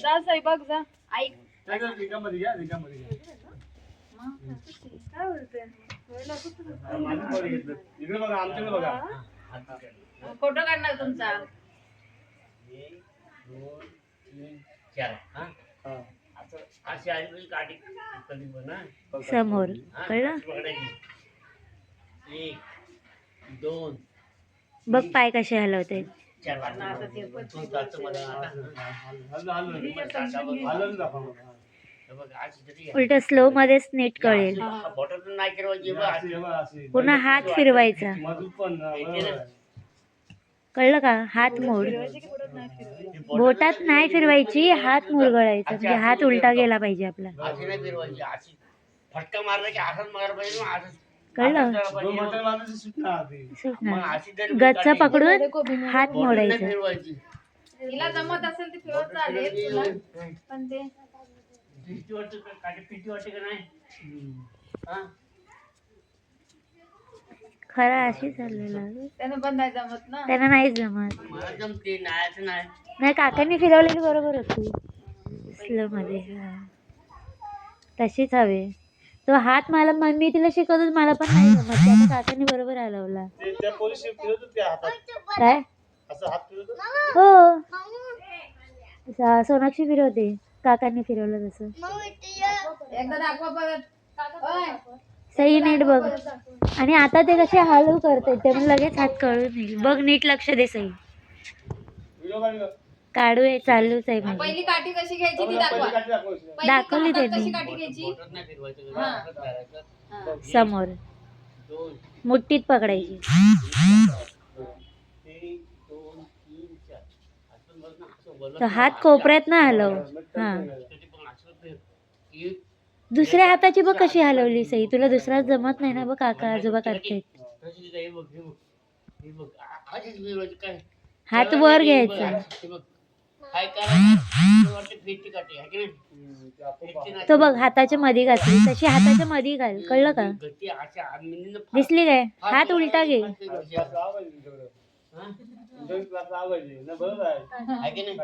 जा साई बघ जा ऐक काय बोलते इकडे बघा आमच्याकडे बघा फोटो काढणार तुमचा 1 2 3 4 हा असं अशी आली गाडी कधी पण समोर कळलं. 1 2 बघ पाय कसे हलवते. 4 उलट स्लो मध्येच नीट कळेल. बॉटल नाही फिरवायची पुन्हा हात फिरवायचा. कळलं का. हात मोड बोटात नाही फिरवायची, हात मुरगळायचा म्हणजे हात उलटा गेला पाहिजे आपला. अशी नाही फिरवायची अशी फटका मारला की असंच मारायला पाहिजे ना, असंच कळलं. गच्चा पकडून हात मोडायचा. फिरवायची तिला जमत असेल ते फिरवत चालेल तुला पण ते भीती वाटते का काटे भीती वाटते का नाही हा खरा अशी चाललेला. त्यानं पण नाही जमत ना. त्यांना नाही जमत. मला जमते नाही नाही नाही काकांनी फिरवलेली बरोबर होती स्लो मध्ये. तशीच हवे. तो हात मला मी तिला शिकवतो मला पण नाही जमत. त्याने काकांनी बरोबर हलवला. काय हो सोनाक्षी फिरवते. काकांनी फिरवलं तसं. एकदा दाखवा परत. सही नीट बघ. आणि आता ते कसे हळू करते त्यामुळे लगेच हात कळून येईल. बघ नीट लक्ष दे सई. काढू आहे चालूच आहे माझी. पहिली काठी कशी घ्यायची ती दाखवा. पहिली दाखवली हातात त्यांनी. कशी काठी घ्यायची. बोटात नाही फिरवायचं असंच धरायचं. समोर 2 मुठीत पकडायची. 1 2 3 4 असं बघ ना असं बोल तो हात कोपऱ्यात ना हलव. हा दुसऱ्या हाताची बघ कशी हलवली सई. तुला दुसरा जमत नाही ना. बघ काका आजोबा करते. हात वर घ्यायचा. तो बघ हाताच्या मध्ये घातली तशी हाताच्या मध्ये घाल. कळलं का. दिसली काय. हात उलटा घे. आहे की नाही